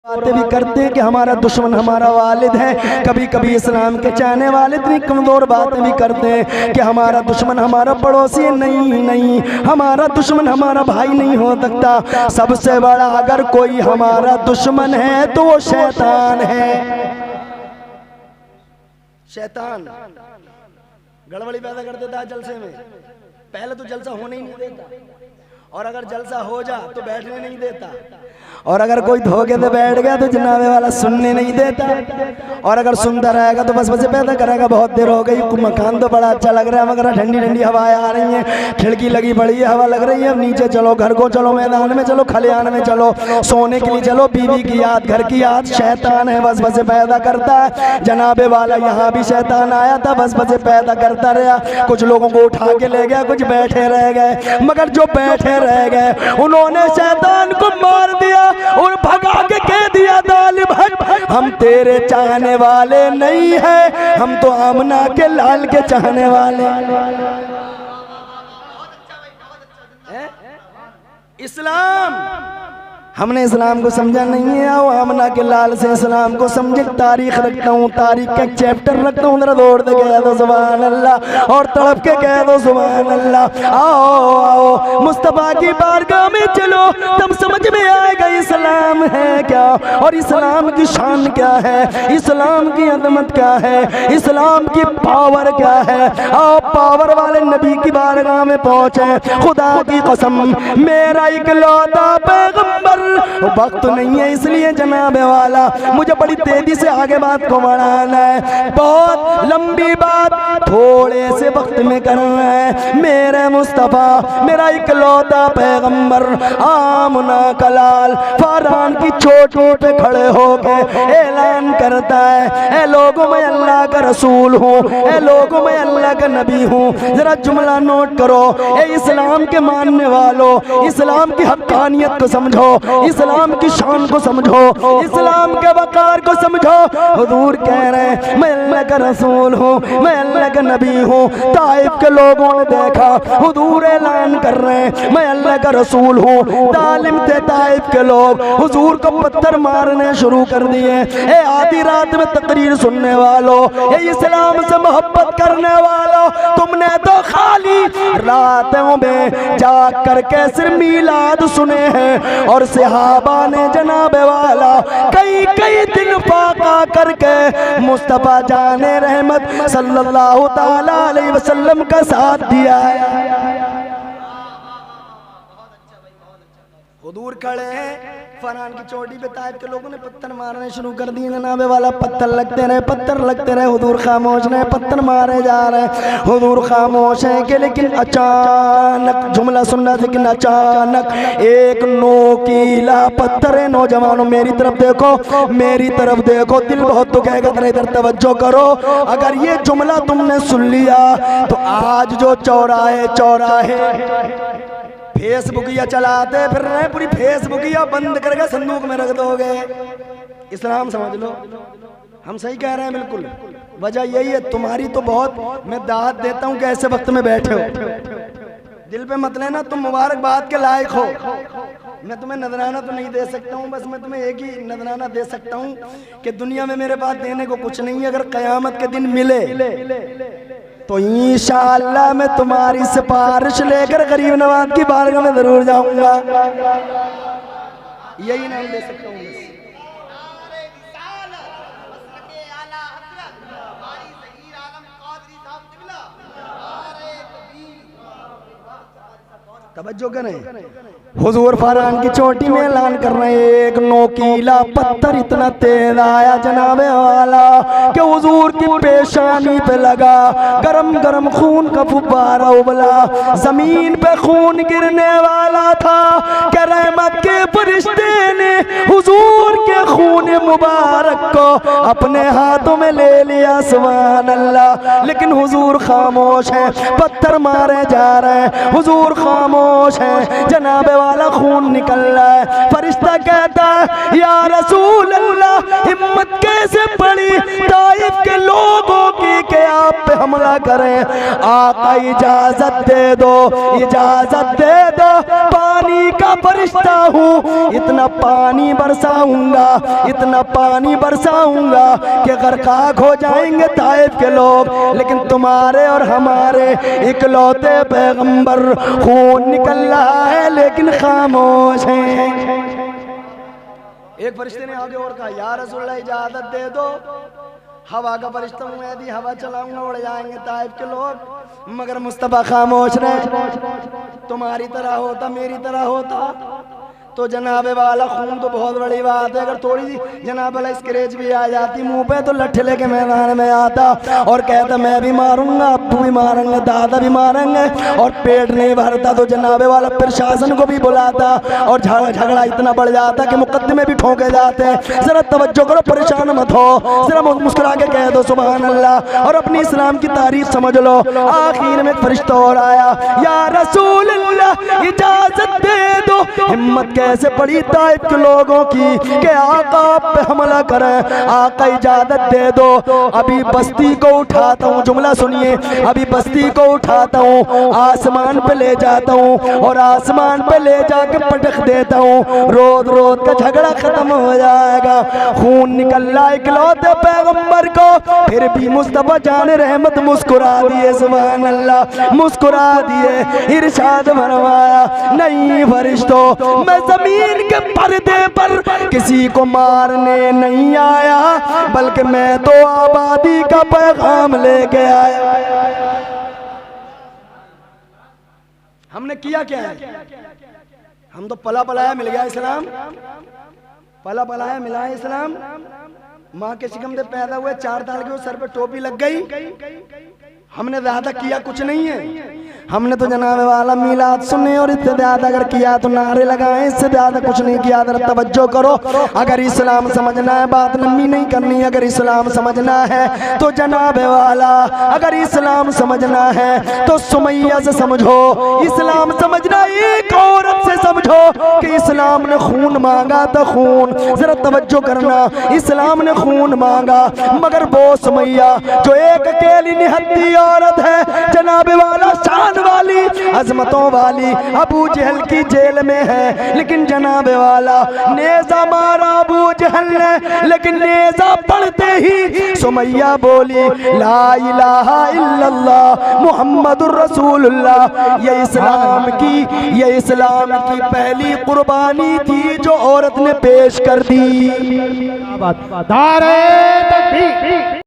बातें भी करते हैं कि हमारा दुश्मन हमारा वालिद है। कभी कभी इस्लाम के चाहने वाले इतनी कमज़ोर बातें भी करते हैं कि हमारा दुश्मन हमारा पड़ोसी है। नहीं, हमारा दुश्मन हमारा भाई नहीं हो सकता। सबसे बड़ा अगर कोई हमारा दुश्मन है तो वो शैतान है। शैतान गड़बड़ी पैदा कर देता है जलसे में। पहले तो जलसा होने ही नहीं देता, और अगर जलसा हो जा तो बैठने नहीं देता, और अगर कोई धोखे से बैठ गया तो जनाबे वाला सुनने नहीं देता, और अगर सुनता रहेगा तो बस पैदा करेगा। बहुत देर हो गई, मकान तो बड़ा अच्छा लग रहा है मगर ठंडी ठंडी हवाएं आ रही हैं, खिड़की लगी पड़ी है, हवा लग रही है। अब नीचे चलो, घर को चलो, मैदान में चलो, खलिहान में चलो, सोने के लिए चलो। बीवी की याद, घर की याद, शैतान है बस पैदा करता है। जनाबे वाला यहाँ भी शैतान आया था, बस पैदा करता रहा। कुछ लोगों को उठा के ले गया, कुछ बैठे रह गए, मगर जो बैठे रह गए उन्होंने शैतान को मार दिया और भगा के कह दिया, जालिम हट, हम तेरे चाहने वाले नहीं हैं, हम तो आमना के लाल के चाहने वाले। इस्लाम, हमने इस्लाम को समझा नहीं है। आओ आमना के लाल से इस्लाम को समझे। तारीख रखता हूँ, तारीख का चैप्टर रखता हूँ, जरा दौड़ दे कह दो सुभान अल्लाह, और तड़प के कह दो सुभान अल्लाह। आओ आओ मुस्तफा की बारगाह में चलो, तब समझ में आएगा इस्लाम है क्या, और इस्लाम की शान क्या है, इस्लाम की अजमत क्या है, इस्लाम की पावर क्या है। आओ पावर वाले नबी की बारगाह में पहुँचे। खुदा की कसम, मेरा इकलौता पैगंबर, वक्त नहीं है इसलिए जनाबे वाला मुझे बड़ी तेजी से आगे बात को बढ़ाना है। बहुत लंबी बात थोड़े से वक्त में करना है। मेरे मुस्तफा, मेरा इकलौता पैगंबर, आमना कलाल फरहान की चोट पे खड़े होके ऐलान करता है, ए लोगों मैं अल्लाह का रसूल हूँ, ए लोगों मैं अल्लाह का नबी हूँ। जरा जुमला नोट करो, ए इस्लाम के मानने वालों, इस्लाम की हक्कानियत को समझो, इस्लाम की शान को समझो, इस्लाम के वकार को समझो। हुजूर कह रहे हैं मैं अल्लाह का रसूल हूँ, मैं अल्लाह का नबी हूँ। ताइफ के लोगों ने देखा, हुजूर ऐलान कर रहे हैं मैं अल्लाह का रसूल हूँ। तालिम थे ताइफ के लोग, हुजूर को पत्थर मारने शुरू कर दिए। ए आधी रात में तकरीर सुनने वालों, ए इस्लाम से मोहब्बत करने वालों, तुमने तो खाली रातों में जाग करके सिर्फ मीलाद सुने हैं, और सहाबा ने जनाबे वाला कई कई दिन फाका करके मुस्तफा जाने रहमत सल्लल्लाहु ताला अलैहि वसल्लम का साथ दिया है। हुजूर खड़े हैं फरहान की चोटी पे, ताइफ के लोगों ने पत्थर मारने शुरू कर दिए। जनाबे वाला पत्थर लगते रहे, हुजूर खामोश रहे, पत्थर मारे जा रहे, हुजूर खामोश है कि लेकिन अचानक, जुमला सुनना, लेकिन अचानक एक नोकीला पत्थर है। नौजवानों मेरी तरफ देखो, मेरी तरफ देखो, दिल बहुत दुखेगा, जरा इधर तवज्जो करो। अगर ये जुमला तुमने सुन लिया तो आज जो चौराहे फेसबुकिया चलाते फिर रहे, पूरी फेसबुकिया बंद करके संदूक में रख दोगे। इस्लाम समझ लो, हम सही कह रहे हैं बिल्कुल। वजह यही है, तुम्हारी तो बहुत मैं दाद देता हूँ कि ऐसे वक्त में बैठे हो, दिल पे मत लेना, तुम मुबारकबाद के लायक हो। मैं तुम्हें नजराना तो नहीं दे सकता हूँ, बस मैं तुम्हें एक ही नजराना दे सकता हूँ कि दुनिया में मेरे पास देने को कुछ नहीं है। अगर कयामत के दिन मिले तो इंशाअल्लाह मैं तुम्हारी सिफारिश लेकर गरीब नवाज की बारगाह में जरूर जाऊंगा। यही नाम दे सकता हूँ बस। तवज्जो करें, हुजूर फरहान की चोटी में ऐलान कर रहे हैं, एक नोकीला पत्थर इतना तेज आया जनाबे वाला कि हुजूर की पेशानी पे लगा। गरम गरम खून का फुब्बारा उबला, जमीन पे खून गिरने वाला था कि रहमत के फरिश्ते ने हुजूर के खून मुबारक को अपने हाथों में ले लिया। सुभान अल्लाह। लेकिन हुजूर खामोश है, पत्थर मारे जा रहे हैं, हुजूर खामोश है, जनाबे वाला खून निकल रहा है। फरिश्ता कहता है या रसूल अल्लाह, हिम्मत कैसे पड़ी ताइफ के लोगों की कि आप पे हमला करें। आका इजाजत दे दो, इजाजत दे दो, पानी का फरिश्ता हूँ, इतना पानी बरसाऊंगा, इतना पानी बरसाऊंगा कि गर्काक हो जाएंगे ताइफ के लोग, लेकिन तुम्हारे और हमारे इकलौते पैगंबर खून निकल रहा है लेकिन खामोश हैं। एक फरिश्ते ने आगे और कहा, या रसूलल्लाह इजाजत दे दो, हवा का फरिश्ता हूँ, यदि हवा चलाऊंगा उड़ जाएंगे ताइफ के लोग। मगर मुस्तफा खामोश रहे। तुम्हारी तरह होता, मेरी तरह होता तो जनाबे वाला खून तो बहुत बड़ी बात है, अगर थोड़ी सी जनाब वाला स्क्रेच भी आ जाती मुंह पे तो लट्ठे लेके मैदान में आता और कहता मैं भी मारूंगा, अब्बू भी मारेंगे, दादा भी मारेंगे, और पेट नहीं भरता तो जनाबे वाला प्रशासन को भी बुलाता और झगड़ा इतना बढ़ जाता कि मुकदमे भी ठोके जाते हैं। जरा तवज्जो करो, परेशान मत हो, जरा मुस्कुरा के कह दो सुभान अल्लाह और अपनी इस्लाम की तारीफ समझ लो। आखिर में एक फरिश्ता और आया, या रसूल अल्लाह इजाजत दे दो। हिम्मत कैसे पड़ी ताइफ के लोगों की कि आका आप पे हमला करें, आका इजाजत दे दो, अभी बस्ती को उठाता हूँ, जुमला सुनिए, अभी बस्ती को उठाता हूँ, आसमान पे ले जाता हूँ और आसमान पे ले जाके पटक देता हूँ, रोज रोज का झगड़ा खत्म हो जाएगा। खून निकल रहा है इकलौते पैगंबर को, फिर भी मुस्तफा जान रहमत मुस्कुरा दिए, सुभान अल्लाह, मुस्कुरा दिए। इरशाद फरमाया, नहीं फरिश्तों, मैं जमीन के पर्दे पर किसी को मारने नहीं आया, बल्कि मैं तो आबादी का पैगाम लेके आया। हमने किया क्या है? हम तो पला पलाया मिल गया इस्लाम, पला पलाया मिला है इस्लाम। माँ के शिकम से पैदा हुए, 4 साल के सर पे टोपी लग गई, हमने ज्यादा किया कुछ नहीं है। हमने तो जनाब वाला मीलाद सुने और इससे ज्यादा अगर किया तो नारे लगाए, इससे ज्यादा कुछ नहीं किया। जरा तवज्जो करो, अगर इस्लाम समझना है, बात लंबी नहीं करनी, अगर इस्लाम समझना है तो जनाब वाला, अगर इस्लाम समझना है तो सुमैया से समझो, इस्लाम समझना एक औरत से समझो कि इस्लाम ने खून मांगा था, खून, जरा तवज्जो करना, इस्लाम ने खून मांगा, मगर वो सुमैया जो एक अकेली निहत्ती औरत है, जनाब वाला शान वाली, अजमतों वाली, अबू जहल की जेल में है, लेकिन जनाब वाला नेजा मारा अबू जहल ने, लेकिन नेजा पढ़ते ही सुमैया बोली ला इलाहा इल्लल्लाह मुहम्मदुर रसूलुल्लाह। ये इस्लाम की पहली कुर्बानी थी जो औरत ने पेश कर दी। नारे तकबीर।